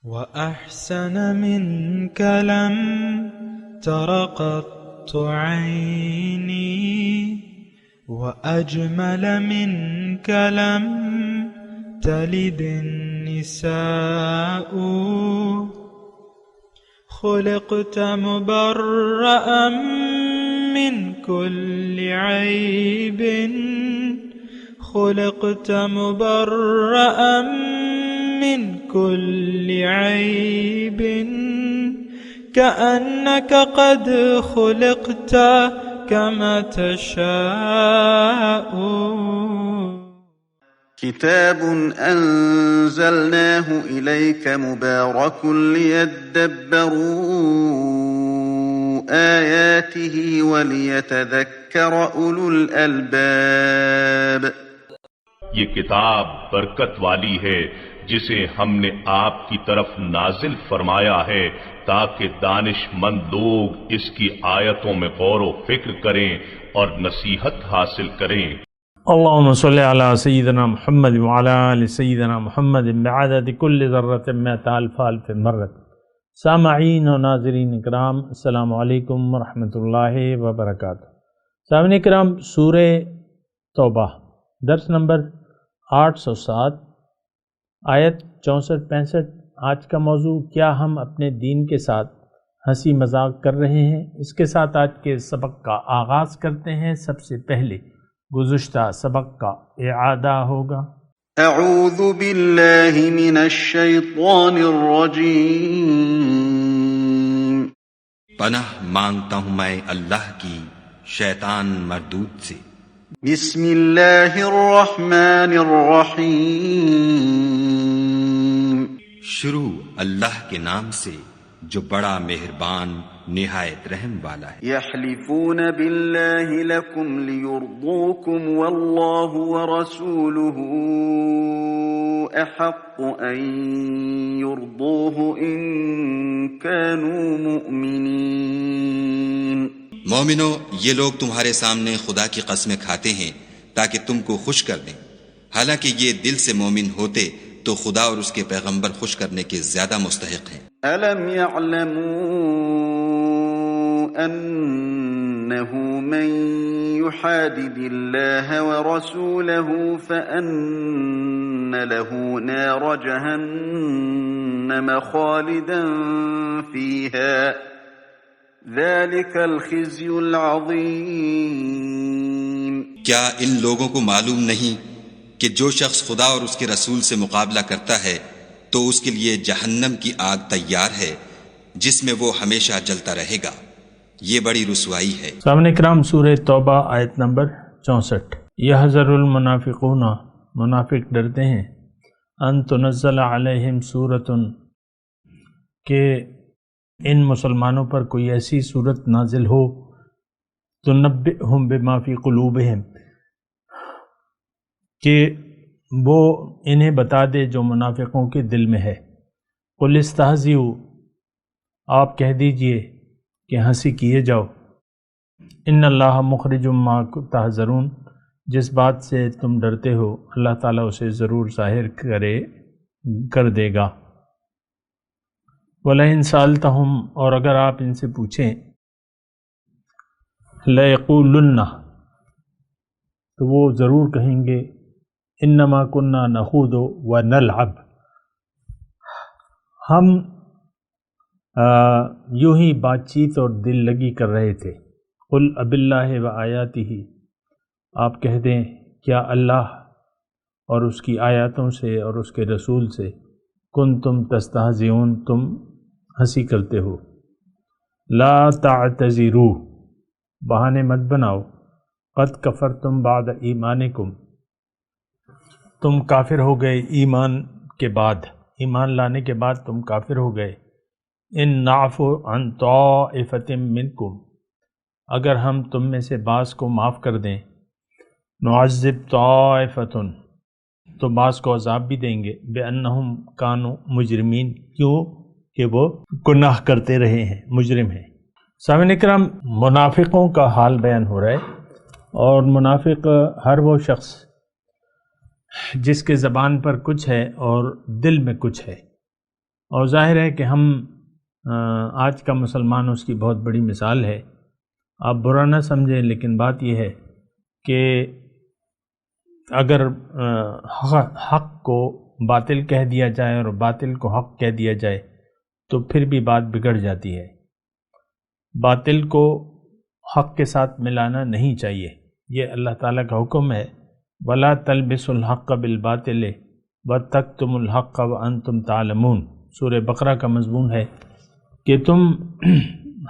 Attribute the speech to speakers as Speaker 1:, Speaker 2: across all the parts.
Speaker 1: وأحسن منك لم تر قط عيني، وأجمل منك لم تلد النساء. خلقت مبرأ من كل عيب، خلقت مبرأ من كل عيب، كأنك قد خلقت كما تشاء.
Speaker 2: كتاب أنزلناه إليك مبارك ليدبروا آياته وليتذكر أولو الألباب.
Speaker 3: یہ کتاب برکت والی ہے جسے ہم نے آپ کی طرف نازل فرمایا ہے تاکہ دانش مند لوگ اس کی آیتوں میں غور و فکر کریں اور نصیحت حاصل کریں۔
Speaker 4: اللهم صل على سيدنا محمد وعلى آل سيدنا محمد بعدد كل ذرة مئة ألف ألف مرة۔ سامعین و ناظرین اکرام، السلام علیکم ورحمۃ اللہ وبرکاتہ۔ سامعین اکرام، سورہ توبہ درس نمبر 807 آیت 64-65۔ آج کا موضوع، کیا ہم اپنے دین کے ساتھ ہنسی مذاق کر رہے ہیں؟ اس کے ساتھ آج کے سبق کا آغاز کرتے ہیں۔ سب سے پہلے گزشتہ سبق کا اعادہ ہوگا۔
Speaker 2: اعوذ باللہ من الشیطان الرجیم۔
Speaker 5: پناہ مانگتا ہوں میں اللہ کی شیطان مردود سے۔
Speaker 2: بسم اللہ الرحمن الرحیم۔
Speaker 5: شروع اللہ کے نام سے جو بڑا مہربان نہایت رحم والا ہے۔
Speaker 2: یحلفون باللہ لکم لیرضوکم واللہ ورسولہ احق ان یرضوہ ان کانوا مؤمنین۔
Speaker 5: مومنو، یہ لوگ تمہارے سامنے خدا کی قسمیں کھاتے ہیں تاکہ تم کو خوش کر دیں، حالانکہ یہ دل سے مومن ہوتے تو خدا اور اس کے پیغمبر خوش کرنے کے زیادہ مستحق ہیں۔
Speaker 2: أَلَمْ يَعْلَمُوا أَنَّهُ مَنْ يُحَادِدِ اللَّهَ وَرَسُولَهُ فَأَنَّ لَهُ نَارَ جَهَنَّمَ خَالِدًا فِيهَا ذَلِكَ الْخِزْيُ الْعَظِيمُ۔
Speaker 5: کیا ان لوگوں کو معلوم نہیں کہ جو شخص خدا اور اس کے رسول سے مقابلہ کرتا ہے تو اس کے لیے جہنم کی آگ تیار ہے جس میں وہ ہمیشہ جلتا رہے گا، یہ بڑی رسوائی ہے۔
Speaker 4: سامعین اکرام، سورہ توبہ آیت نمبر 64۔ یحذر المنافقون، منافق ڈرتے ہیں، ان تنزل علیہم سورۃ، کہ ان مسلمانوں پر کوئی ایسی سورت نازل ہو تنبئہم بما فی قلوبہم، کہ وہ انہیں بتا دے جو منافقوں کے دل میں ہے۔ قل استہزئوا، آپ کہہ دیجئے کہ ہنسی کیے جاؤ، ان اللہ مخرج ما تحذرون، جس بات سے تم ڈرتے ہو اللہ تعالیٰ اسے ضرور ظاہر کر دے گا۔ وَلَئِن سَأَلْتَهُمْ، اور اگر آپ ان سے پوچھیں، لَيَقُولُنَّ، تو وہ ضرور کہیں گے، انما کننا نخوض ونلعب، ہم یوں ہی بات چیت اور دل لگی کر رہے تھے۔ قل اب اللہ و آیاتہ، آپ کہہ دیں کیا اللہ اور اس کی آیاتوں سے اور اس کے رسول سے کنتم تستہزئون، تم ہنسی کرتے ہو۔ لا تعتذروا، بہانے مت بناؤ، قد کفرتم بعد ایمانکم، تم کافر ہو گئے ایمان کے بعد، ایمان لانے کے بعد تم کافر ہو گئے۔ ان نعفو عن طائفۃ منکم، اگر ہم تم میں سے بعض کو معاف کر دیں، نعذب طائفۃ، تو بعض کو عذاب بھی دیں گے، بأنہم کانوا مجرمین، کیوں کہ وہ گناہ کرتے رہے ہیں، مجرم ہیں۔ سامعین اکرام، منافقوں کا حال بیان ہو رہا ہے، اور منافق ہر وہ شخص جس کے زبان پر کچھ ہے اور دل میں کچھ ہے، اور ظاہر ہے کہ ہم آج کا مسلمان اس کی بہت بڑی مثال ہے. آپ برا نہ سمجھیں، لیکن بات یہ ہے کہ اگر حق کو باطل کہہ دیا جائے اور باطل کو حق کہہ دیا جائے تو پھر بھی بات بگڑ جاتی ہے. باطل کو حق کے ساتھ ملانا نہیں چاہیے، یہ اللہ تعالیٰ کا حکم ہے. وَلَا تَلْبِسُوا الْحَقَّ بِالْبَاطِلِ وَتَكْتُمُوا الْحَقَّ وَأَنْتُمْ تَعْلَمُونَ. سورہ بقرہ کا مضمون ہے کہ تم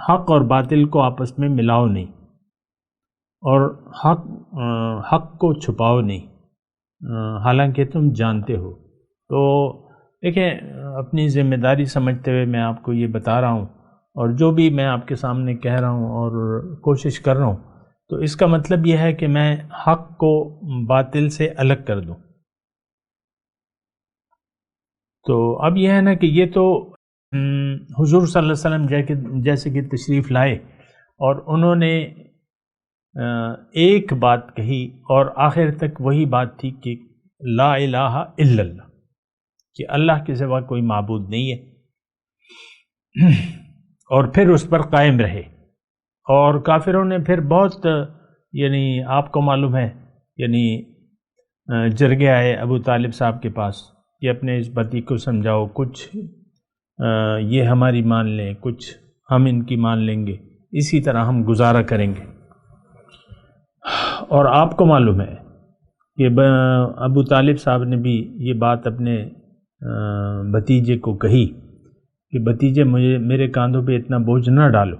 Speaker 4: حق اور باطل کو آپس میں ملاؤ نہیں اور حق کو چھپاؤ نہیں، حالانکہ تم جانتے ہو. تو دیکھیں، اپنی ذمہ داری سمجھتے ہوئے میں آپ کو یہ بتا رہا ہوں، اور جو بھی میں آپ کے سامنے کہہ رہا ہوں اور کوشش کر رہا ہوں، تو اس کا مطلب یہ ہے کہ میں حق کو باطل سے الگ کر دوں. تو اب یہ ہے نا کہ یہ تو حضور صلی اللہ علیہ وسلم جیسے کہ تشریف لائے اور انہوں نے ایک بات کہی اور آخر تک وہی بات تھی کہ لا الہ الا اللہ، کہ اللہ کے سوا کوئی معبود نہیں ہے، اور پھر اس پر قائم رہے. اور کافروں نے پھر بہت آپ کو معلوم ہے جرگے آئے ابو طالب صاحب کے پاس کہ اپنے اس بتی کو سمجھاؤ، کچھ یہ ہماری مان لیں، کچھ ہم ان کی مان لیں گے، اسی طرح ہم گزارا کریں گے. اور آپ کو معلوم ہے کہ ابو طالب صاحب نے بھی یہ بات اپنے بھتیجے کو کہی کہ بھتیجے میرے کاندھوں پہ اتنا بوجھ نہ ڈالو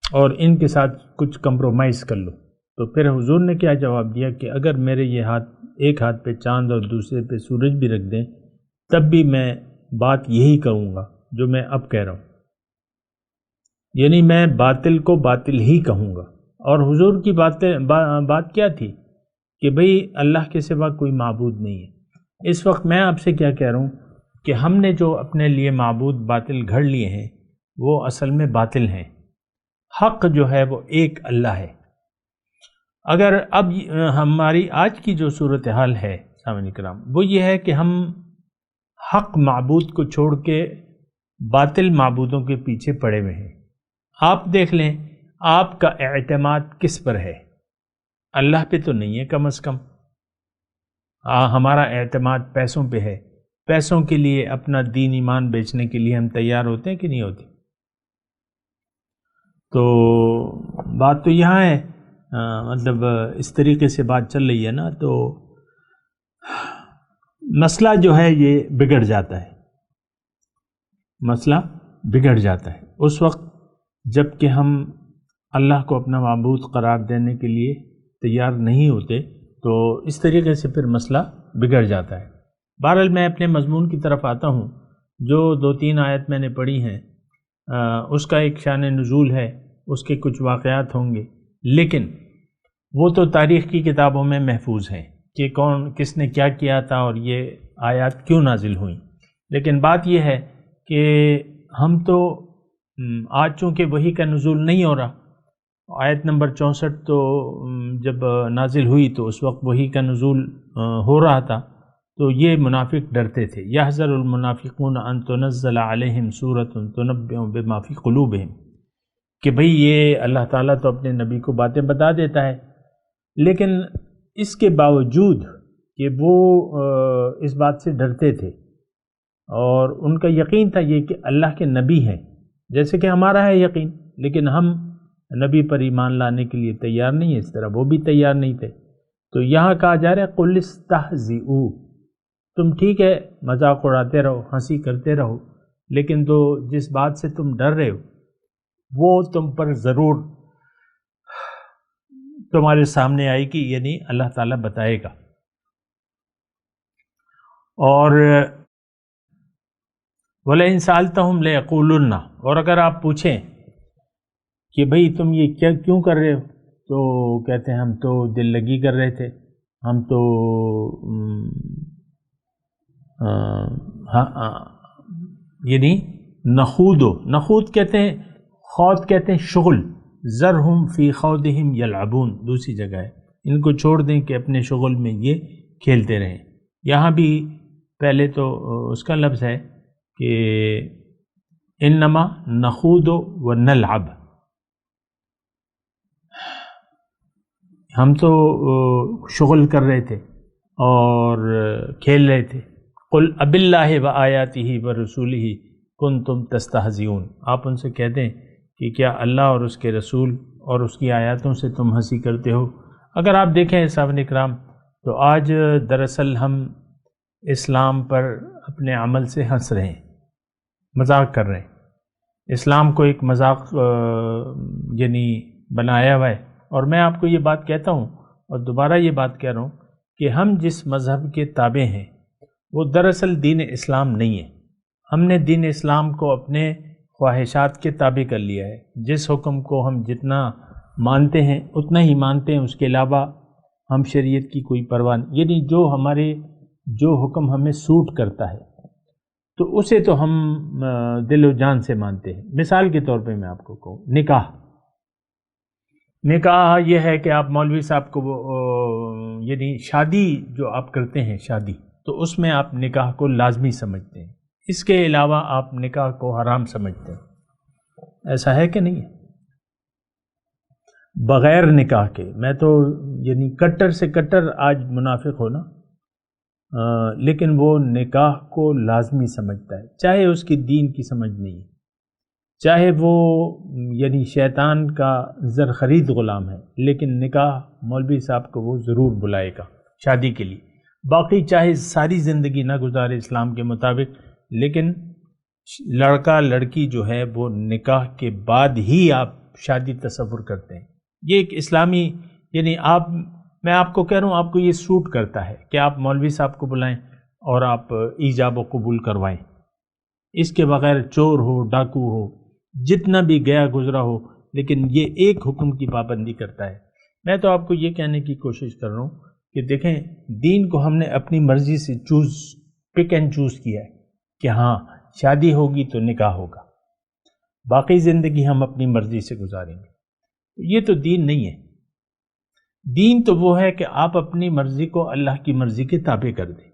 Speaker 4: اور ان کے ساتھ کچھ کمپرومائز کر لو. تو پھر حضور نے کیا جواب دیا کہ اگر میرے یہ ہاتھ، ایک ہاتھ پہ چاند اور دوسرے پہ سورج بھی رکھ دیں تب بھی میں بات یہی کہوں گا جو میں اب کہہ رہا ہوں، میں باطل کو باطل ہی کہوں گا. اور حضور کی بات کیا تھی کہ بھئی اللہ کے سوا کوئی معبود نہیں ہے. اس وقت میں آپ سے کیا کہہ رہا ہوں کہ ہم نے جو اپنے لیے معبود باطل گھڑ لیے ہیں وہ اصل میں باطل ہیں. حق جو ہے وہ ایک اللہ ہے. اگر اب ہماری آج کی جو صورتحال ہے سامعین کرام، وہ یہ ہے کہ ہم حق معبود کو چھوڑ کے باطل معبودوں کے پیچھے پڑے ہوئے ہیں. آپ دیکھ لیں آپ کا اعتماد کس پر ہے؟ اللہ پہ تو نہیں ہے کم از کم. ہمارا اعتماد پیسوں پہ ہے. پیسوں کے لیے اپنا دین ایمان بیچنے کے لیے ہم تیار ہوتے ہیں کہ نہیں ہوتے؟ تو بات تو یہاں ہے، مطلب اس طریقے سے بات چل رہی ہے نا، تو مسئلہ جو ہے یہ بگڑ جاتا ہے. مسئلہ بگڑ جاتا ہے اس وقت جب کہ ہم اللہ کو اپنا معبود قرار دینے کے لیے تیار نہیں ہوتے، تو اس طریقے سے پھر مسئلہ بگڑ جاتا ہے. بہرحال میں اپنے مضمون کی طرف آتا ہوں. جو 2-3 آیت میں نے پڑھی ہیں اس کا ایک شان نزول ہے، اس کے کچھ واقعات ہوں گے، لیکن وہ تو تاریخ کی کتابوں میں محفوظ ہیں کہ کس نے کیا کیا تھا اور یہ آیات کیوں نازل ہوئیں. لیکن بات یہ ہے کہ ہم تو آج چونکہ وحی کا نزول نہیں ہو رہا، آیت نمبر 64 تو جب نازل ہوئی تو اس وقت وحی کا نزول ہو رہا تھا، تو یہ منافق ڈرتے تھے. یحذر المنافقون ان تنزل علیہم سورۃ تنبئ بما فی قلوبہم، کہ بھئی یہ اللہ تعالیٰ تو اپنے نبی کو باتیں بتا دیتا ہے، لیکن اس کے باوجود کہ وہ اس بات سے ڈرتے تھے اور ان کا یقین تھا یہ کہ اللہ کے نبی ہیں، جیسے کہ ہمارا ہے یقین، لیکن ہم نبی پر ایمان لانے کے لیے تیار نہیں ہیں، اس طرح وہ بھی تیار نہیں تھے. تو یہاں کہا جا رہا ہے قل استہزئوا، تم ٹھیک ہے مذاق اڑاتے رہو، ہنسی کرتے رہو، لیکن تو جس بات سے تم ڈر رہے ہو وہ تم پر ضرور تمہارے سامنے آئے گی، یعنی اللہ تعالیٰ بتائے گا. اور وَلَئِن سَأَلْتَهُمْ لَيَقُولُنَّ، اور اگر آپ پوچھیں کہ بھئی تم یہ کیوں کر رہے ہو، تو کہتے ہیں ہم تو دل لگی کر رہے تھے، ہم تو یعنی نخوض کہتے ہیں، خوض کہتے ہیں شغل. ذرہم فی خوضہم یلعبون دوسری جگہ ہے، ان کو چھوڑ دیں کہ اپنے شغل میں یہ کھیلتے رہیں. یہاں بھی پہلے تو اس کا لفظ ہے کہ انما نخوض و نلعب، ہم تو شغل کر رہے تھے اور کھیل رہے تھے. قل اب اللہ و آیاتہ و رسولہ کنتم تستہزئون، آپ ان سے کہہ دیں کہ کیا اللہ اور اس کے رسول اور اس کی آیاتوں سے تم ہنسی کرتے ہو. اگر آپ دیکھیں صاحب کرام تو آج دراصل ہم اسلام پر اپنے عمل سے ہنس رہے ہیں، مذاق کر رہے ہیں. اسلام کو ایک مذاق یعنی بنایا ہوا ہے. اور میں آپ کو یہ بات کہتا ہوں اور دوبارہ یہ بات کہہ رہا ہوں کہ ہم جس مذہب کے تابع ہیں وہ دراصل دین اسلام نہیں ہے. ہم نے دین اسلام کو اپنے خواہشات کے تابع کر لیا ہے. جس حکم کو ہم جتنا مانتے ہیں اتنا ہی مانتے ہیں، اس کے علاوہ ہم شریعت کی کوئی پرواہ نہیں. یعنی جو حکم ہمیں سوٹ کرتا ہے تو اسے تو ہم دل و جان سے مانتے ہیں. مثال کے طور پہ میں آپ کو کہوں، نکاح یہ ہے کہ آپ مولوی صاحب کو یعنی شادی جو آپ کرتے ہیں شادی، تو اس میں آپ نکاح کو لازمی سمجھتے ہیں، اس کے علاوہ آپ نکاح کو حرام سمجھتے ہیں. ایسا ہے کہ نہیں ہے؟ بغیر نکاح کے، میں تو یعنی کٹر سے کٹر آج منافق ہونا، لیکن وہ نکاح کو لازمی سمجھتا ہے، چاہے اس کی دین کی سمجھ نہیں ہے، چاہے وہ یعنی شیطان کا زر خرید غلام ہے، لیکن نکاح مولوی صاحب کو وہ ضرور بلائے گا شادی کے لیے. باقی چاہے ساری زندگی نہ گزارے اسلام کے مطابق، لیکن لڑکا لڑکی جو ہے وہ نکاح کے بعد ہی آپ شادی تصور کرتے ہیں. یہ ایک اسلامی یعنی میں آپ کو کہہ رہا ہوں، آپ کو یہ سوٹ کرتا ہے کہ آپ مولوی صاحب کو بلائیں اور آپ ایجاب و قبول کروائیں. اس کے بغیر چور ہو، ڈاکو ہو، جتنا بھی گیا گزرا ہو، لیکن یہ ایک حکم کی پابندی کرتا ہے. میں تو آپ کو یہ کہنے کی کوشش کر رہا ہوں کہ دیکھیں، دین کو ہم نے اپنی مرضی سے پک اینڈ چوز کیا ہے کہ ہاں شادی ہوگی تو نکاح ہوگا، باقی زندگی ہم اپنی مرضی سے گزاریں گے. یہ تو دین نہیں ہے. دین تو وہ ہے کہ آپ اپنی مرضی کو اللہ کی مرضی کے تابع کر دیں.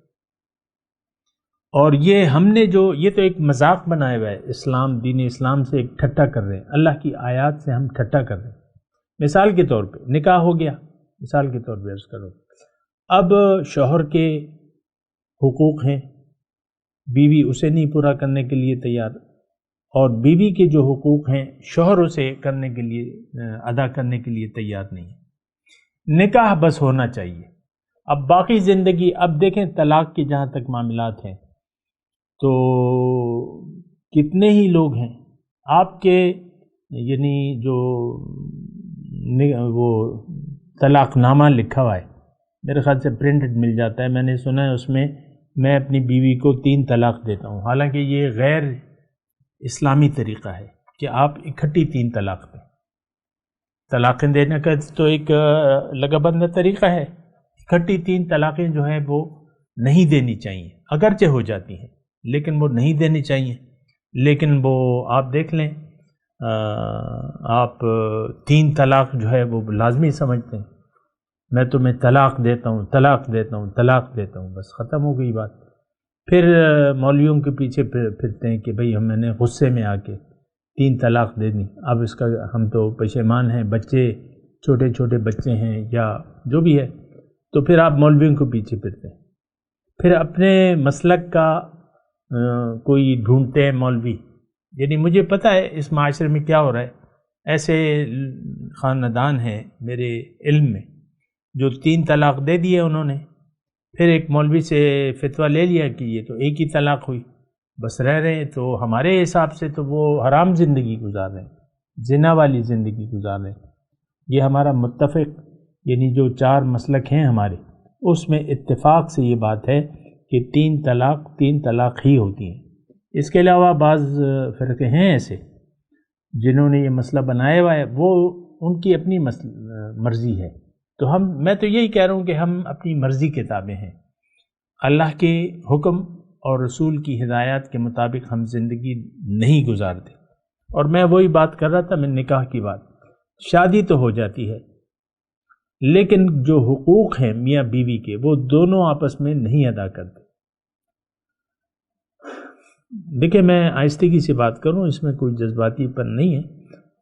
Speaker 4: اور ہم نے یہ تو ایک مذاق بنایا ہوا ہے. اسلام، دین اسلام سے ایک ٹھٹا کر رہے ہیں، اللہ کی آیات سے ہم ٹھٹا کر رہے ہیں. مثال کے طور پہ نکاح ہو گیا، مثال کے طور پہ عرض کرو، اب شوہر کے حقوق ہیں، بیوی اسے نہیں پورا کرنے کے لیے تیار، اور بیوی کے جو حقوق ہیں شوہر اسے کرنے کے لیے ادا کرنے کے لیے تیار نہیں ہے. نکاح بس ہونا چاہیے. اب باقی زندگی، اب دیکھیں طلاق کے جہاں تک معاملات ہیں تو کتنے ہی لوگ ہیں آپ کے یعنی جو وہ طلاق نامہ لکھا ہوا ہے، میرے خیال سے پرنٹڈ مل جاتا ہے، میں نے سنا ہے اس میں میں اپنی بیوی کو 3 طلاق دیتا ہوں. حالانکہ یہ غیر اسلامی طریقہ ہے کہ آپ اکٹھی 3 طلاق دیں. طلاقیں دینے کا تو ایک لگا بندہ طریقہ ہے. اکٹھی 3 طلاقیں جو ہیں وہ نہیں دینی چاہیے، اگرچہ ہو جاتی ہیں لیکن وہ نہیں دینی چاہیے. لیکن وہ آپ دیکھ لیں، آپ 3 طلاق جو ہے وہ لازمی سمجھتے ہیں. میں تمہیں طلاق دیتا ہوں، طلاق دیتا ہوں، طلاق دیتا ہوں، بس ختم ہو گئی بات. پھر مولویوں کے پیچھے پھرتے ہیں کہ بھئی میں نے غصے میں آ کے 3 طلاق دے دی، اب اس کا ہم تو پشیمان ہیں، بچے چھوٹے چھوٹے بچے ہیں یا جو بھی ہے، تو پھر آپ مولویوں کے پیچھے پھرتے ہیں. پھر اپنے مسلک کا کوئی ڈھونڈتے ہیں مولوی. یعنی مجھے پتہ ہے اس معاشرے میں کیا ہو رہا ہے. ایسے خاندان ہیں میرے علم میں جو 3 طلاق دے دیے انہوں نے، پھر ایک مولوی سے فتویٰ لے لیا کہ یہ تو ایک ہی طلاق ہوئی، بس رہ رہے ہیں. تو ہمارے حساب سے تو وہ حرام زندگی گزار رہے ہیں، زنا والی زندگی گزار رہے ہیں. یہ ہمارا متفق یعنی جو 4 مسلک ہیں ہمارے، اس میں اتفاق سے یہ بات ہے کہ 3 طلاق ہی ہوتی ہیں. اس کے علاوہ بعض فرقے ہیں ایسے جنہوں نے یہ مسئلہ بنایا ہوا ہے، وہ ان کی اپنی مرضی ہے. تو میں تو یہی کہہ رہا ہوں کہ ہم اپنی مرضی کے تابع ہیں. اللہ کے حکم اور رسول کی ہدایات کے مطابق ہم زندگی نہیں گزارتے. اور میں وہی بات کر رہا تھا، میں نکاح کی بات. شادی تو ہو جاتی ہے لیکن جو حقوق ہیں میاں بیوی کے وہ دونوں آپس میں نہیں ادا کرتے. دیکھیں میں آہستگی سے بات کروں، اس میں کوئی جذباتی پن نہیں ہے.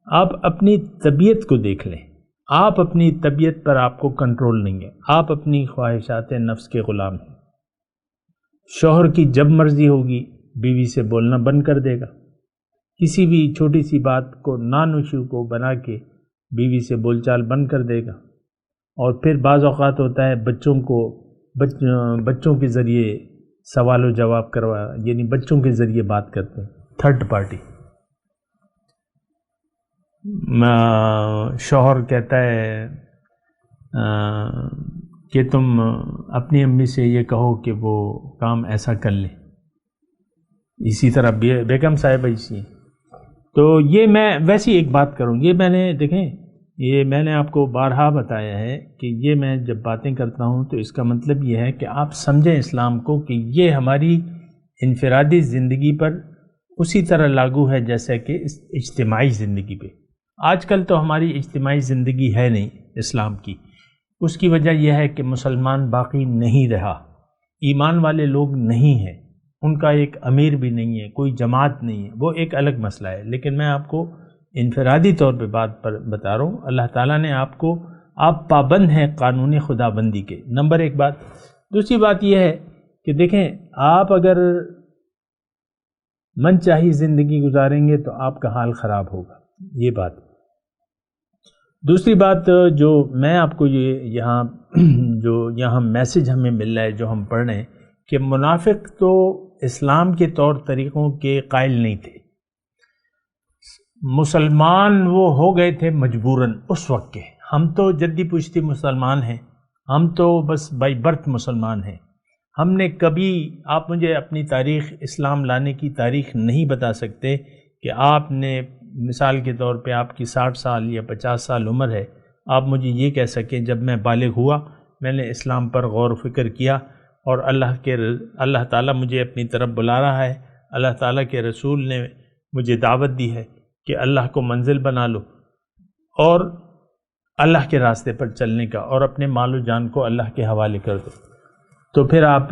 Speaker 4: آپ اپنی طبیعت کو دیکھ لیں. آپ اپنی طبیعت پر آپ کو کنٹرول نہیں ہے. آپ اپنی خواہشات نفس کے غلام ہیں. شوہر کی جب مرضی ہوگی بیوی سے بولنا بند کر دے گا. کسی بھی چھوٹی سی بات کو نانوشو کو بنا کے بیوی سے بول چال بند کر دے گا. اور پھر بعض اوقات ہوتا ہے بچوں کے ذریعے سوال و جواب کروا، یعنی بچوں کے ذریعے بات کرتے ہیں. Third party. شوہر کہتا ہے کہ تم اپنی امی سے یہ کہو کہ وہ کام ایسا کر لیں. اسی طرح بیگم صاحبہ ایسی. تو یہ میں ویسی ایک بات کروں، یہ میں نے دیکھیں، یہ میں نے آپ کو بارہا بتایا ہے کہ یہ میں جب باتیں کرتا ہوں تو اس کا مطلب یہ ہے کہ آپ سمجھیں اسلام کو کہ یہ ہماری انفرادی زندگی پر اسی طرح لاگو ہے جیسے کہ اس اجتماعی زندگی پہ. آج کل تو ہماری اجتماعی زندگی ہے نہیں اسلام کی. اس کی وجہ یہ ہے کہ مسلمان باقی نہیں رہا، ایمان والے لوگ نہیں ہیں، ان کا ایک امیر بھی نہیں ہے، کوئی جماعت نہیں ہے. وہ ایک الگ مسئلہ ہے، لیکن میں آپ کو انفرادی طور پہ بات پر بتا رہا ہوں. اللہ تعالیٰ نے آپ پابند ہیں قانون خدا بندی کے. نمبر ایک بات. دوسری بات یہ ہے کہ دیکھیں، آپ اگر من چاہی زندگی گزاریں گے تو آپ کا حال خراب ہوگا. یہ بات. دوسری بات جو میں آپ کو یہاں میسج ہمیں مل رہا ہے جو ہم پڑھ رہے ہیں کہ منافق تو اسلام کے طور طریقوں کے قائل نہیں تھے. مسلمان وہ ہو گئے تھے مجبوراً اس وقت کے. ہم تو جدی پشتی مسلمان ہیں، ہم تو بس بائی برتھ مسلمان ہیں. ہم نے کبھی، آپ مجھے اپنی تاریخ اسلام لانے کی تاریخ نہیں بتا سکتے کہ آپ نے مثال کے طور پہ آپ کی 60 سال یا 50 سال عمر ہے، آپ مجھے یہ کہہ سکیں جب میں بالغ ہوا میں نے اسلام پر غور و فکر کیا اور اللہ تعالیٰ مجھے اپنی طرف بلا رہا ہے، اللہ تعالیٰ کے رسول نے مجھے دعوت دی ہے کہ اللہ کو منزل بنا لو اور اللہ کے راستے پر چلنے کا، اور اپنے مال و جان کو اللہ کے حوالے کر دو. تو پھر آپ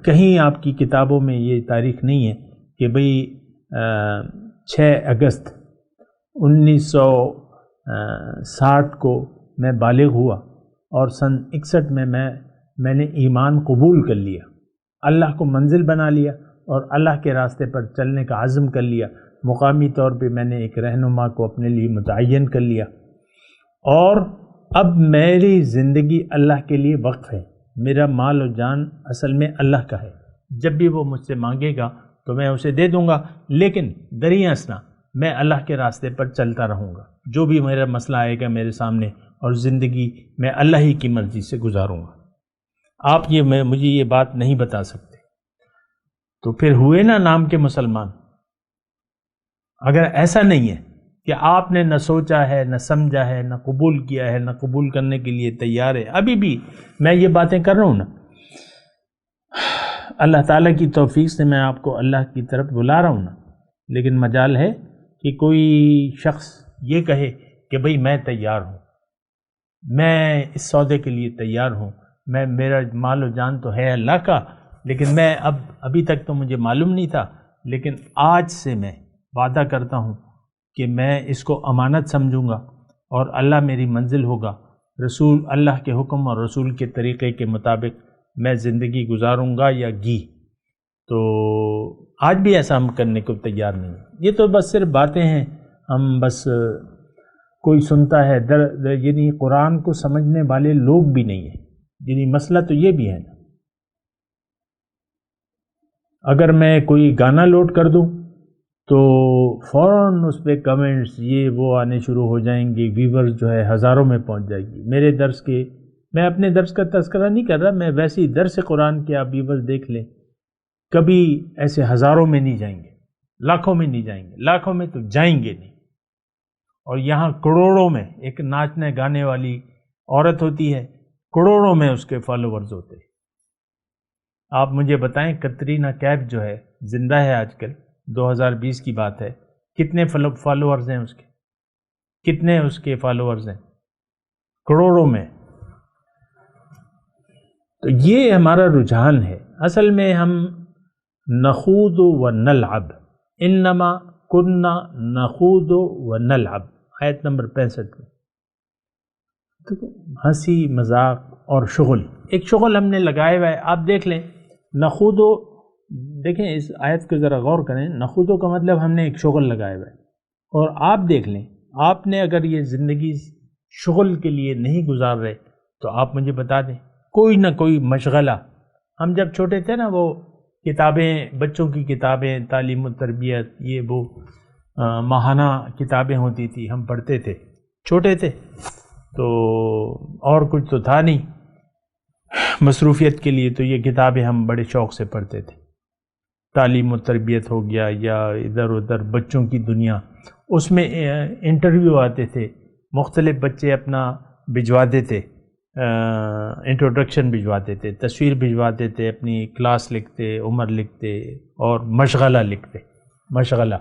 Speaker 4: کہیں آپ کی کتابوں میں یہ تاریخ نہیں ہے کہ بھئی 6 اگست 1960 کو میں بالغ ہوا اور سن 61 میں نے ایمان قبول کر لیا، اللہ کو منزل بنا لیا اور اللہ کے راستے پر چلنے کا عزم کر لیا. مقامی طور پہ میں نے ایک رہنما کو اپنے لیے متعین کر لیا اور اب میری زندگی اللہ کے لیے وقف ہے. میرا مال و جان اصل میں اللہ کا ہے. جب بھی وہ مجھ سے مانگے گا تو میں اسے دے دوں گا، لیکن دریں اثنا میں اللہ کے راستے پر چلتا رہوں گا. جو بھی میرا مسئلہ آئے گا میرے سامنے اور زندگی میں اللہ ہی کی مرضی سے گزاروں گا. آپ مجھے یہ بات نہیں بتا سکتے. تو پھر ہوئے نا نام کے مسلمان. اگر ایسا نہیں ہے کہ آپ نے نہ سوچا ہے، نہ سمجھا ہے، نہ قبول کیا ہے، نہ قبول کرنے کے لیے تیار ہے، ابھی بھی میں یہ باتیں کر رہا ہوں نا، اللہ تعالیٰ کی توفیق سے میں آپ کو اللہ کی طرف بلا رہا ہوں نا، لیکن مجال ہے کہ کوئی شخص یہ کہے کہ بھئی میں تیار ہوں، میں اس سودے کے لیے تیار ہوں، میرا مال و جان تو ہے اللہ کا، لیکن میں ابھی تک تو مجھے معلوم نہیں تھا، لیکن آج سے میں وعدہ کرتا ہوں کہ میں اس کو امانت سمجھوں گا اور اللہ میری منزل ہوگا. رسول اللہ کے حکم اور رسول کے طریقے کے مطابق میں زندگی گزاروں گا یا گی. تو آج بھی ایسا ہم کرنے کو تیار نہیں ہیں. یہ تو بس صرف باتیں ہیں، ہم بس کوئی سنتا ہے یعنی قرآن کو سمجھنے والے لوگ بھی نہیں ہیں. یعنی مسئلہ تو یہ بھی ہے نا، اگر میں کوئی گانا لوڈ کر دوں تو فوراً اس پہ کمنٹس یہ وہ آنے شروع ہو جائیں گے، ویورز جو ہے ہزاروں میں پہنچ جائے گی. میرے درس کے، میں اپنے درس کا تذکرہ نہیں کر رہا، میں ویسے ہی درس قرآن کے آپ ویورز دیکھ لیں، کبھی ایسے ہزاروں میں نہیں جائیں گے، لاکھوں میں نہیں جائیں گے، لاکھوں میں تو جائیں گے نہیں. اور یہاں کروڑوں میں ایک ناچنے گانے والی عورت ہوتی ہے، کروڑوں میں اس کے فالوورز ہوتے ہیں. آپ مجھے بتائیں کترینہ کیف جو ہے زندہ ہے آج کل، 2020 کی بات ہے، کتنے فالوورز ہیں اس کے؟ کتنے اس کے فالوورز ہیں؟ کروڑوں میں. تو یہ ہمارا رجحان ہے. اصل میں نخوض و نلعب، انما کننا نخوض و نلعب، آیت نمبر 65 میں. ہنسی مذاق اور شغل، ایک شغل ہم نے لگائے ہوا ہے. آپ دیکھ لیں نخوض، دیکھیں اس آیت کو ذرا غور کریں. نخوض کا مطلب ہم نے ایک شغل لگائے ہوا ہے. اور آپ دیکھ لیں، آپ نے اگر یہ زندگی شغل کے لیے نہیں گزار رہے تو آپ مجھے بتا دیں کوئی نہ کوئی مشغلہ. ہم جب چھوٹے تھے نا، وہ کتابیں، بچوں کی کتابیں، تعلیم و تربیت، یہ وہ ماہانہ کتابیں ہوتی تھی، ہم پڑھتے تھے، چھوٹے تھے تو اور کچھ تو تھا نہیں مصروفیت کے لیے، تو یہ کتابیں ہم بڑے شوق سے پڑھتے تھے. تعلیم و تربیت ہو گیا یا ادھر ادھر بچوں کی دنیا، اس میں انٹرویو آتے تھے، مختلف بچے اپنا بھجواتے تھے، انٹروڈکشن بھجواتے تھے، تصویر بھجواتے تھے، اپنی کلاس لکھتے، عمر لکھتے اور مشغلہ لکھتے. مشغلہ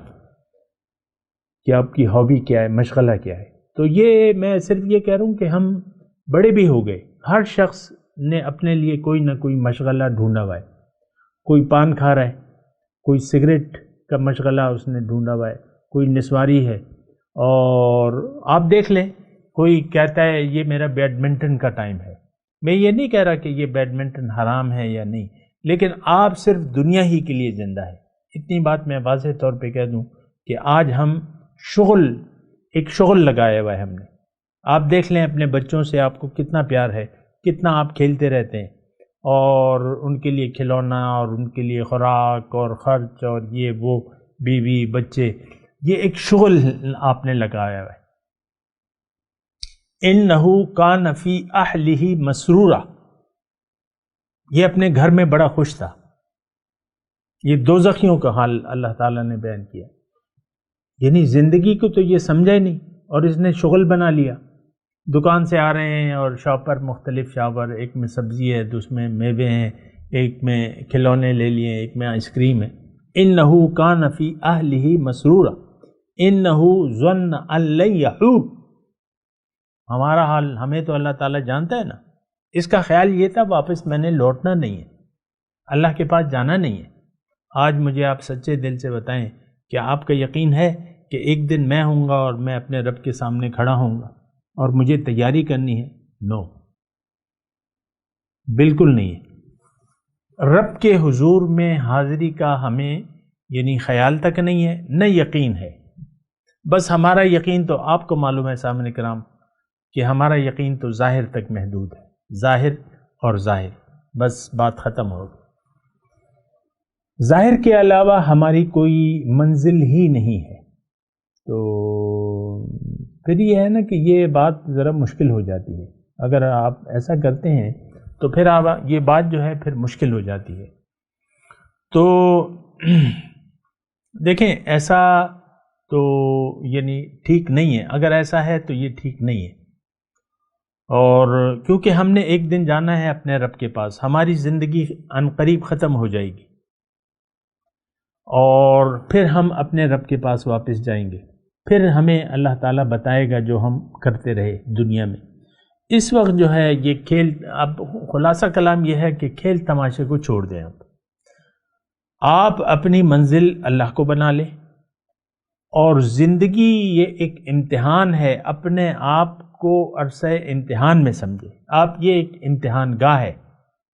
Speaker 4: کہ آپ کی ہابی کیا ہے، مشغلہ کیا ہے. تو یہ میں صرف یہ کہہ رہا ہوں کہ ہم بڑے بھی ہو گئے، ہر شخص نے اپنے لیے کوئی نہ کوئی مشغلہ ڈھونڈا ہوا ہے. کوئی پان کھا رہا ہے، کوئی سگریٹ کا مشغلہ اس نے ڈھونڈا ہوا ہے، کوئی نسواری ہے. اور آپ دیکھ لیں، کوئی کہتا ہے یہ میرا بیڈمنٹن کا ٹائم ہے. میں یہ نہیں کہہ رہا کہ یہ بیڈمنٹن حرام ہے یا نہیں، لیکن آپ صرف دنیا ہی کے لیے زندہ ہے. اتنی بات میں واضح طور پہ کہہ دوں کہ آج ہم ایک شغل لگایا ہوا ہے ہم نے. آپ دیکھ لیں اپنے بچوں سے آپ کو کتنا پیار ہے، کتنا آپ کھیلتے رہتے ہیں، اور ان کے لیے کھلونا اور ان کے لیے خوراک اور خرچ اور یہ وہ، بیوی بچے، یہ ایک شغل آپ نے لگایا ہوا ہے. اِنَّهُ كَانَ فِي أَهْلِهِ مَسْرُورًا، یہ اپنے گھر میں بڑا خوش تھا. یہ دوزخیوں کا حال اللہ تعالیٰ نے بیان کیا. یعنی زندگی کو تو یہ سمجھا ہی نہیں اور اس نے شغل بنا لیا. دکان سے آ رہے ہیں اور شاپ پر مختلف شاور، ایک میں سبزی ہے تو اس میں میوے ہیں، ایک میں کھلونے لے لیے، ایک میں آئس کریم ہے. اِنَّهُ كَانَ فِي أَهْلِهِ مَسْرُورًا إِنَّهُ ظَنَّ أَن لَّن يَحُورَ. ہمارا حال ہمیں تو اللہ تعالیٰ جانتا ہے نا. اس کا خیال یہ تھا واپس میں نے لوٹنا نہیں ہے، اللہ کے پاس جانا نہیں ہے. آج مجھے آپ سچے دل سے بتائیں کہ آپ کا یقین ہے کہ ایک دن میں ہوں گا اور میں اپنے رب کے سامنے کھڑا ہوں گا اور مجھے تیاری کرنی ہے؟ نو، بالکل نہیں ہے. رب کے حضور میں حاضری کا ہمیں یعنی خیال تک نہیں ہے، نہ یقین ہے. بس ہمارا یقین تو آپ کو معلوم ہے سامنے کرام کہ ہمارا یقین تو ظاہر تک محدود ہے، ظاہر اور ظاہر، بس بات ختم ہو گئی. ظاہر کے علاوہ ہماری کوئی منزل ہی نہیں ہے. تو پھر یہ ہے نا کہ یہ بات ذرا مشکل ہو جاتی ہے. اگر آپ ایسا کرتے ہیں تو پھر آپ یہ بات جو ہے پھر مشکل ہو جاتی ہے. تو دیکھیں ایسا تو یعنی ٹھیک نہیں ہے. اگر ایسا ہے تو یہ ٹھیک نہیں ہے. اور کیونکہ ہم نے ایک دن جانا ہے اپنے رب کے پاس، ہماری زندگی عنقریب ختم ہو جائے گی اور پھر ہم اپنے رب کے پاس واپس جائیں گے. پھر ہمیں اللہ تعالیٰ بتائے گا جو ہم کرتے رہے دنیا میں. اس وقت جو ہے یہ کھیل، اب خلاصہ کلام یہ ہے کہ کھیل تماشے کو چھوڑ دیں. آپ اپنی منزل اللہ کو بنا لیں، اور زندگی یہ ایک امتحان ہے، اپنے آپ کو عرصہ امتحان میں سمجھے. آپ یہ ایک امتحان گاہ ہے،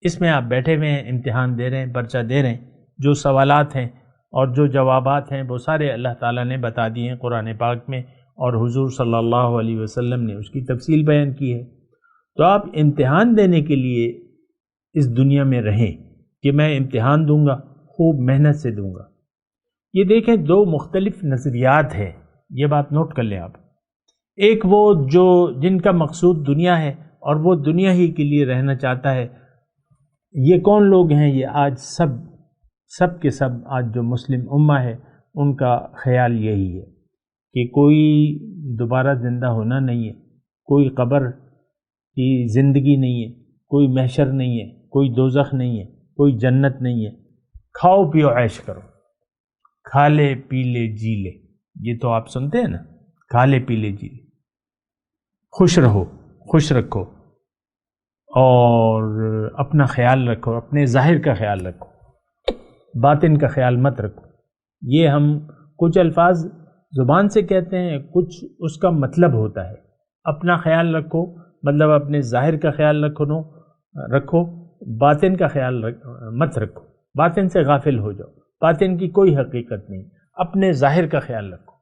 Speaker 4: اس میں آپ بیٹھے ہوئے ہیں، امتحان دے رہے ہیں، پرچہ دے رہے ہیں. جو سوالات ہیں اور جو جوابات ہیں وہ سارے اللہ تعالیٰ نے بتا دیے ہیں قرآن پاک میں، اور حضور صلی اللہ علیہ وسلم نے اس کی تفصیل بیان کی ہے. تو آپ امتحان دینے کے لیے اس دنیا میں رہیں کہ میں امتحان دوں گا، خوب محنت سے دوں گا. یہ دیکھیں دو مختلف نظریات ہیں، یہ بات نوٹ کر لیں آپ. ایک وہ جو جن کا مقصود دنیا ہے اور وہ دنیا ہی کے لیے رہنا چاہتا ہے. یہ کون لوگ ہیں؟ یہ آج سب کے سب آج جو مسلم امہ ہے ان کا خیال یہی ہے کہ کوئی دوبارہ زندہ ہونا نہیں ہے، کوئی قبر کی زندگی نہیں ہے، کوئی محشر نہیں ہے، کوئی دوزخ نہیں ہے، کوئی جنت نہیں ہے. کھاؤ پیو عیش کرو، کھا لے پی لے جی لے. یہ تو آپ سنتے ہیں نا، کھا لے پی لے جی لے. خوش رہو، خوش رکھو اور اپنا خیال رکھو، اپنے ظاہر کا خیال رکھو. باطن کا خیال مت رکھو۔ یہ ہم کچھ الفاظ زبان سے کہتے ہیں، کچھ اس کا مطلب ہوتا ہے۔ اپنا خیال رکھو مطلب اپنے ظاہر کا خیال رکھو، باطن کا خیال مت رکھو، باطن سے غافل ہو جاؤ، باطن کی کوئی حقیقت نہیں، اپنے ظاہر کا خیال رکھو۔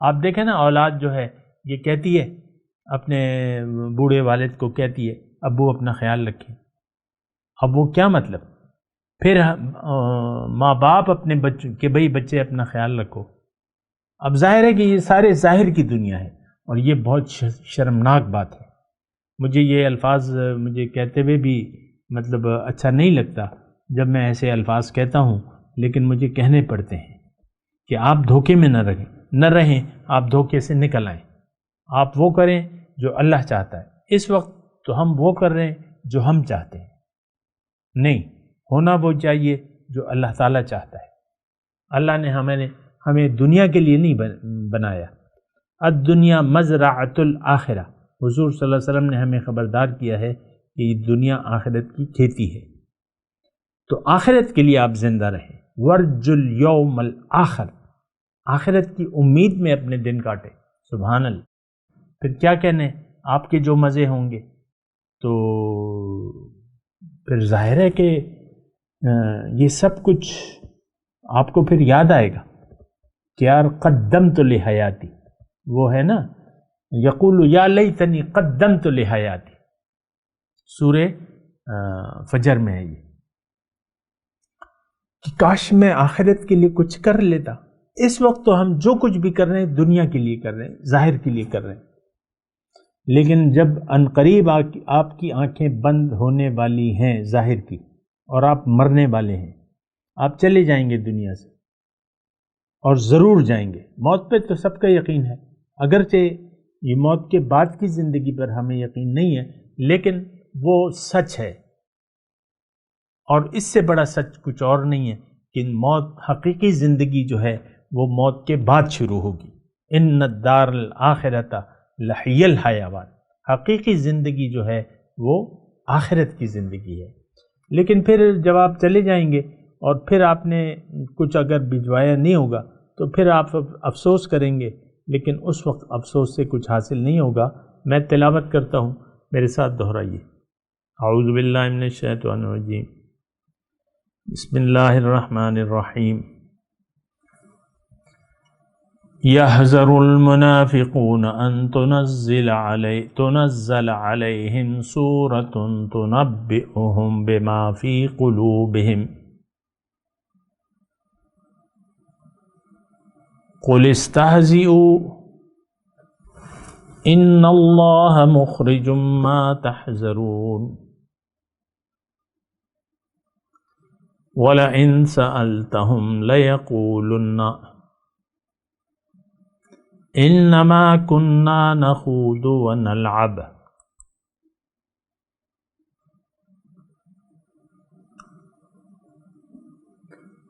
Speaker 4: آپ دیکھیں نا، اولاد جو ہے یہ کہتی ہے اپنے بوڑھے والد کو، کہتی ہے ابو اپنا خیال رکھیں۔ اب وہ کیا مطلب؟ پھر ماں باپ اپنے بچوں کہ بھئی بچے اپنا خیال رکھو۔ اب ظاہر ہے کہ یہ سارے ظاہر کی دنیا ہے، اور یہ بہت شرمناک بات ہے۔ مجھے یہ الفاظ مجھے کہتے ہوئے بھی مطلب اچھا نہیں لگتا جب میں ایسے الفاظ کہتا ہوں، لیکن مجھے کہنے پڑتے ہیں کہ آپ دھوکے میں نہ رہیں، آپ دھوکے سے نکل آئیں، آپ وہ کریں جو اللہ چاہتا ہے۔ اس وقت تو ہم وہ کر رہے ہیں جو ہم چاہتے ہیں، نہیں، ہونا وہ چاہیے جو اللہ تعالیٰ چاہتا ہے۔ اللہ نے ہمیں دنیا کے لیے نہیں بنایا۔ الدنیا مزرعۃ الآخرہ، حضور صلی اللہ علیہ وسلم نے ہمیں خبردار کیا ہے کہ یہ دنیا آخرت کی کھیتی ہے، تو آخرت کے لیے آپ زندہ رہیں۔ ورج الیوم الآخر، آخرت کی امید میں اپنے دن کاٹے۔ سبحان اللہ۔ پھر کیا کہنے، آپ کے جو مزے ہوں گے، تو پھر ظاہر ہے کہ یہ سب کچھ آپ کو پھر یاد آئے گا کہ یار قدمت لحیاتی، وہ ہے نا، یقول یا لیتنی قدمت لحیاتی، سورہ فجر میں ہے یہ، کہ کاش میں آخرت کے لیے کچھ کر لیتا۔ اس وقت تو ہم جو کچھ بھی کر رہے ہیں دنیا کے لیے کر رہے ہیں، ظاہر کے لیے کر رہے ہیں، لیکن جب عنقریب آپ کی آنکھیں بند ہونے والی ہیں ظاہر کی، اور آپ مرنے والے ہیں، آپ چلے جائیں گے دنیا سے، اور ضرور جائیں گے۔ موت پہ تو سب کا یقین ہے، اگرچہ یہ موت کے بعد کی زندگی پر ہمیں یقین نہیں ہے، لیکن وہ سچ ہے، اور اس سے بڑا سچ کچھ اور نہیں ہے کہ موت، حقیقی زندگی جو ہے وہ موت کے بعد شروع ہوگی۔ ان الدار الآخرۃ لہی الحیوان، حقیقی زندگی جو ہے وہ آخرت کی زندگی ہے۔ لیکن پھر جب آپ چلے جائیں گے اور پھر آپ نے کچھ اگر بھجوایا نہیں ہوگا تو پھر آپ افسوس کریں گے، لیکن اس وقت افسوس سے کچھ حاصل نہیں ہوگا۔ میں تلاوت کرتا ہوں، میرے ساتھ دہرائیے۔ اعوذ باللہ من الشیطان الرجیم، بسم اللہ الرحمن الرحیم۔ يحذر المنافقون أن تنزل عليهم سورة تنبئهم بما في قلوبهم قل استهزئوا إن الله مخرج ما تحذرون ولئن سألتهم ليقولن انما كنا نخوض ونلعب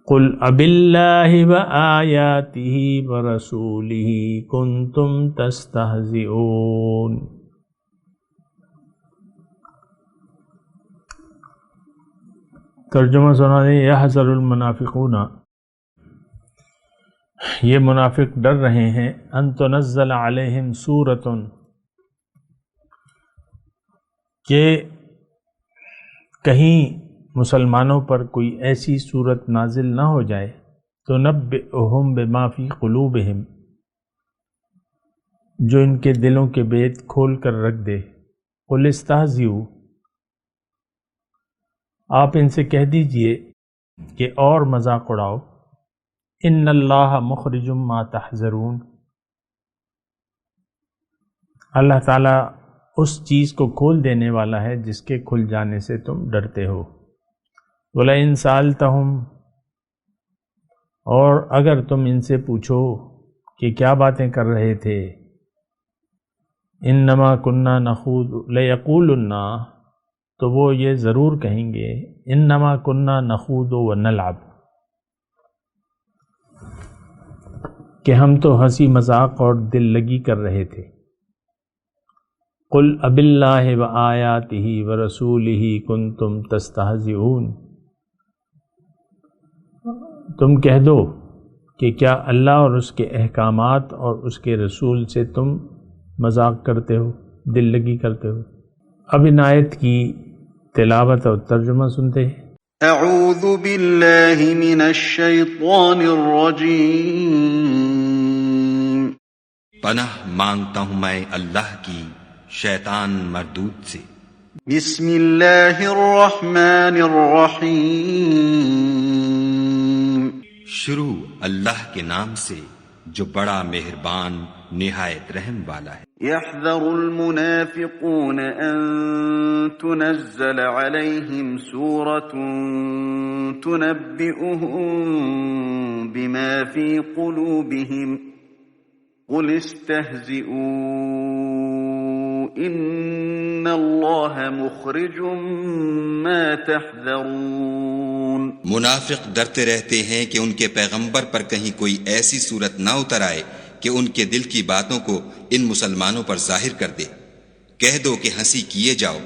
Speaker 4: قل أبالله وآياته ورسوله كنتم تستهزئون۔ ترجمہ سنا دیں۔ یحذر المنافقون، یہ منافق ڈر رہے ہیں، ان تنزل علیہم سورۃ، کہ کہیں مسلمانوں پر کوئی ایسی صورت نازل نہ ہو جائے، تنبئہم بما فی قلوبہم، جو ان کے دلوں کے بید کھول کر رکھ دے۔ قل استہزئوا، آپ ان سے کہہ دیجئے کہ اور مذاق اڑاؤ۔ ان اللہ مخرج ما تحذرون، اللہ تعالیٰ اس چیز کو کھول دینے والا ہے جس کے کھل جانے سے تم ڈرتے ہو۔ وَلَئِن سَأَلْتَهُمْ، اور اگر تم ان سے پوچھو کہ کیا باتیں کر رہے تھے، انما كنا نخوض لَيَقُولُنَّ، تو وہ یہ ضرور کہیں گے، انما كنا نخوض ونلعب، کہ ہم تو ہنسی مذاق اور دل لگی کر رہے تھے۔ قل اباللہ وآیاتہ ورسولہ کنتم تستہزئون، تم کہہ دو کہ کیا اللہ اور اس کے احکامات اور اس کے رسول سے تم مذاق کرتے ہو، دل لگی کرتے ہو؟ اب ان آیت کی تلاوت اور ترجمہ سنتے ہیں۔
Speaker 2: اعوذ باللہ من الشیطان الرجیم۔
Speaker 5: پناہ مانگتا ہوں میں اللہ کی شیطان مردود سے۔
Speaker 2: بسم اللہ الرحمن الرحیم۔
Speaker 5: شروع اللہ کے نام سے جو بڑا مہربان نہایت رحم والا ہے۔
Speaker 2: يحذر المنافقون أن تنزل عليهم سورة تنبئهم بما في قلوبهم قل استهزئوا إن الله مخرج ما تحذرون۔
Speaker 5: منافق ڈرتے رہتے ہیں کہ ان کے پیغمبر پر کہیں کوئی ایسی صورت نہ اتر آئے کہ ان کے دل کی باتوں کو ان مسلمانوں پر ظاہر کر دے۔ کہہ دو کہ ہنسی کیے جاؤ،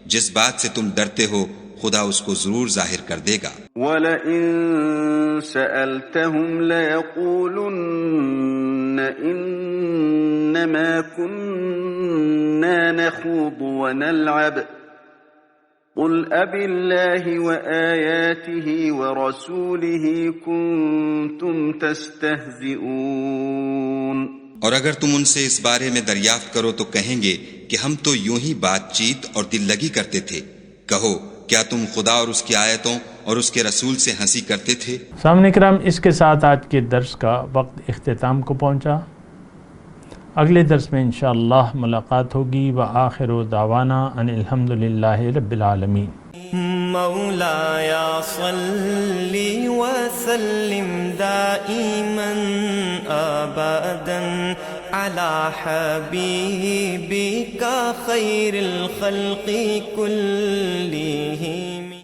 Speaker 5: جس بات سے تم ڈرتے ہو خدا اس کو ضرور ظاہر کر دے گا۔
Speaker 2: وَلَئِن سَأَلْتَهُمْ لَيَقُولُنَّ إِنَّمَا كُنَّا نَخُوضُ وَنَلْعَبُ قُلْ أَبِاللَّهِ وَآيَاتِهِ وَرَسُولِهِ كُنتُمْ تَسْتَهْزِئُونَ۔
Speaker 5: اور اگر تم ان سے اس بارے میں دریافت کرو تو کہیں گے کہ ہم تو یوں ہی بات چیت اور دل لگی کرتے تھے۔ کہو کیا تم خدا اور اس کی آیتوں اور اس کے رسول سے ہنسی کرتے تھے؟
Speaker 4: سامعین کرام، اس کے ساتھ آج کے درس کا وقت اختتام کو پہنچا۔ اگلے درس میں انشاءاللہ ملاقات ہوگی۔ وآخر دعوانا ان الحمدللہ رب العالمین۔
Speaker 6: مولایا صلی وسلم دائما ابدا علی حبیبک خیر الخلق کلہم۔